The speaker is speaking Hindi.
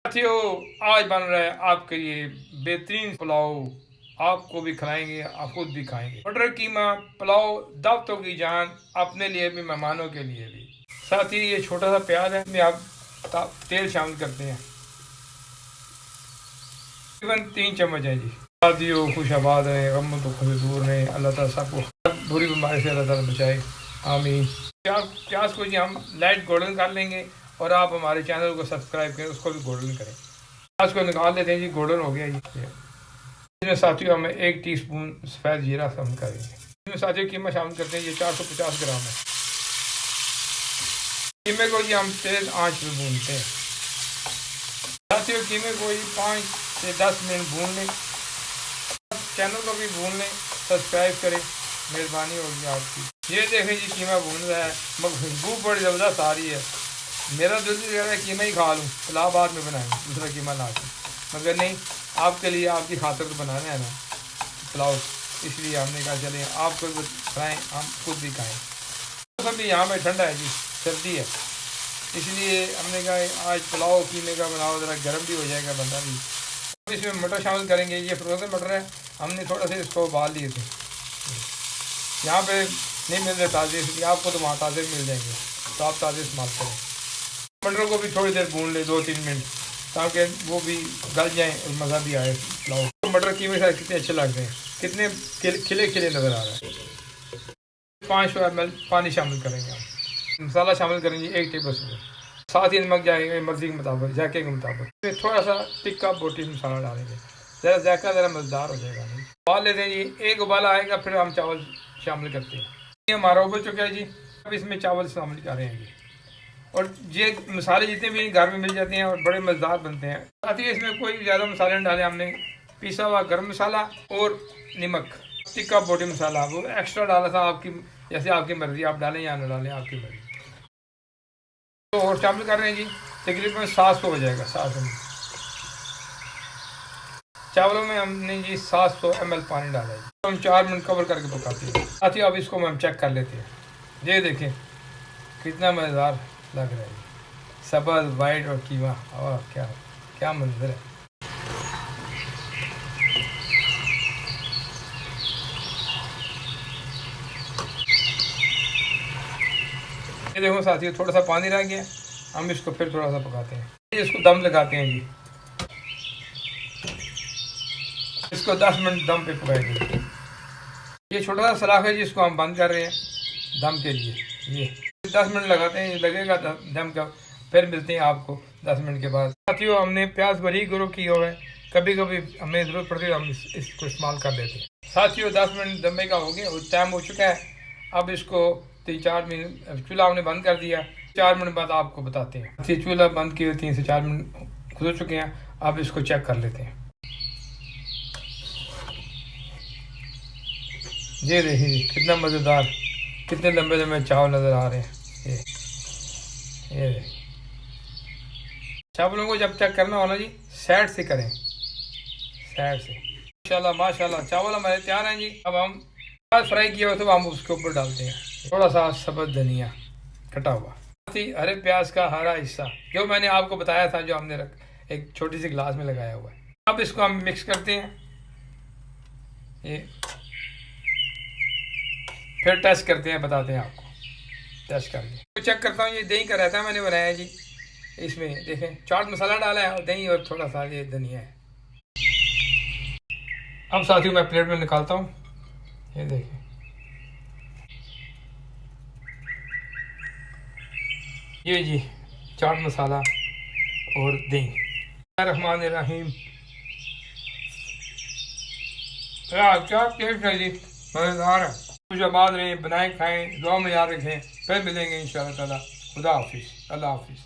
साथियों, आज बन रहा है आपके लिए बेहतरीन पुलाव। आपको भी खिलाएंगे, आप खुद भी खाएंगे। मटर कीमा पुलाव, दावतों की जान, अपने लिए भी मेहमानों के लिए भी। साथ ही ये छोटा सा प्याज है, इसमें आप तेल शामिल करते हैं, तकरीबन 3 चम्मच है जी। साथियों, खुश आबाद रहे, गम तो खुद दूर रहे, अल्लाह ताला सबको बुरी बीमारी से अल्लाह ताला बचाए, आमीन। प्याज को जी हम लाइट गोल्डन कर लेंगे और आप हमारे चैनल को सब्सक्राइब करें, उसको भी गोल्डन करें। प्याज को निकाल लेते हैं जी, गोल्डन हो गया जी। इसमें साथियों हमें 1 टीस्पून सफ़ेद जीरा शामिल करेंगे। इसमें साथियों कीमा शामिल करते हैं, ये 450 ग्राम है। कीमे को जी हम तेज आंच में भूनते हैं। साथियों, कीमे को जी 5 से 10 मिनट भून लें। चैनल को भी भून लें, सब्सक्राइब करें, मेहरबानी होगी आपकी। ये देखें जी, कीमा भून रहा है, खुशबू बड़ी ज़बरदस्त आ रही है। मेरा दिल भी कह रहा है कीमा ही खा लूँ, पुलाव बाद में बनाएं, दूसरा कीमा ला के, मगर नहीं, आपके लिए, आपकी खातिर तो बनाना है ना पुलाव, इसलिए हमने कहा चलें आपको भी खाएँ, हम खुद भी खाएँ। मौसम भी यहाँ पे ठंडा है जी, सर्दी है, इसलिए हमने कहा आज पुलाव कीमे का बनाओ, ज़रा गर्म भी हो जाएगा बंदा भी। इसमें मटर शामिल करेंगे, ये फ्रोज़न मटर है, हमने थोड़ा सा इसको उबाल लिए थे, यहाँ पे नहीं मिल रहे ताज़े, इसलिए आपको तो वहाँ ताज़े मिल जाएंगे, तो आप ताज़े इस्तेमाल करें। मटर को भी थोड़ी देर भून ले, 2-3 मिनट, ताकि वो भी गल जाएँ और मज़ा भी आए पुलाव। तो मटर कीमे साथ कितने अच्छे लगते हैं, कितने खिले खिले नज़र आ रहा है। 500 ml पानी शामिल करेंगे हम। मसाला शामिल करेंगे 1 टेबल स्पून, साथ ही नमक जाएंगे मर्ज़ी के मुताबिक, जायके के मुताबिक। थोड़ा सा टिक्का बोटी मसाला डालेंगे, ज़रा जायका ज़रा मज़ेदार हो जाएगा। उबाल लेते हैं जी, 1 उबाला आएगा फिर हम चावल शामिल करते हैं। ये हमारा उबल चुका है जी, अब इसमें चावल शामिल कर रहे हैं जी। और ये मसाले जितने भी घर में मिल जाते हैं और बड़े मज़ेदार बनते हैं। साथ ही इसमें कोई ज़्यादा मसाले नहीं डाले हमने, पिसा हुआ गर्म मसाला और नमक, टिक्का बोटी मसाला वो एक्स्ट्रा डाला था, आपकी जैसे आपकी मर्ज़ी, आप डालें या ना डालें, आपकी मर्ज़ी। तो और शामिल कर रहे हैं जी, तकरीबन 700 हो जाएगा, 700 चावलों में हमने जी 700 ml पानी डाला है। तो हम 4 मिनट कवर करके पकाते हैं। साथ ही अब इसको हम चेक कर लेते हैं। ये देखें कितना मज़ेदार लग रहा है, सब्ज़ वाइट और कीमा, और क्या क्या मंजर है। ये देखो साथियों, थोड़ा सा पानी रह गया, हम इसको फिर थोड़ा सा पकाते हैं, इसको दम लगाते हैं जी। इसको 10 मिनट दम पे पकाएंगे। ये छोटा सा सलाख है जी, इसको हम बंद कर रहे हैं दम के लिए। ये 10 मिनट लगाते हैं, ये लगेगा दम का, फिर मिलते हैं आपको 10 मिनट के बाद। साथियों, हमने प्याज बारीक ग्रो किया हुआ है, कभी कभी हमें ज़रूरत पड़ती है, हम इसको इस्तेमाल कर लेते हैं। साथियों, 10 मिनट दमे का हो गया, टाइम हो चुका है। अब इसको 3-4 मिनट, चूल्हा हमने बंद कर दिया, 4 मिनट बाद आपको बताते हैं। चूल्हा बंद किए 3 से 4 मिनट गुजर चुके हैं, अब इसको चेक कर लेते हैं। ये देखिए कितना मज़ेदार, कितने लंबे लंबे चावल नज़र आ रहे हैं। ये देखिए, चावलों को जब चेक करना हो ना जी, साइड से करें, साइड से। माशाल्लाह माशाल्लाह, चावल हमारे तैयार हैं जी। अब हम प्याज फ्राई किया हो तो हम उसके ऊपर डालते हैं थोड़ा सा सब्ज़ धनिया कटा हुआ, हरे प्याज का हरा हिस्सा जो मैंने आपको बताया था, जो हमने एक छोटी सी गिलास में लगाया हुआ है। अब इसको हम मिक्स करते हैं, ये फिर टेस्ट करते हैं, बताते हैं आपको टेस्ट करके। तो चेक करता हूँ, ये दही का रहता मैंने बनाया जी, इसमें देखें चाट मसाला डाला है और दही और थोड़ा सा ये धनिया है। अब साथियों मैं प्लेट में निकालता हूँ, ये देखें, ये जी चाट मसाला और दही। रहमान रहीम, क्या टेस्ट है जी, मज़ेदार है। कुछ आबाद रहें, बनाएं खाएं, दुआ में याद रखें, फिर मिलेंगे इंशाअल्लाह ताला। खुदा हाफिज़, अल्लाह हाफिज़।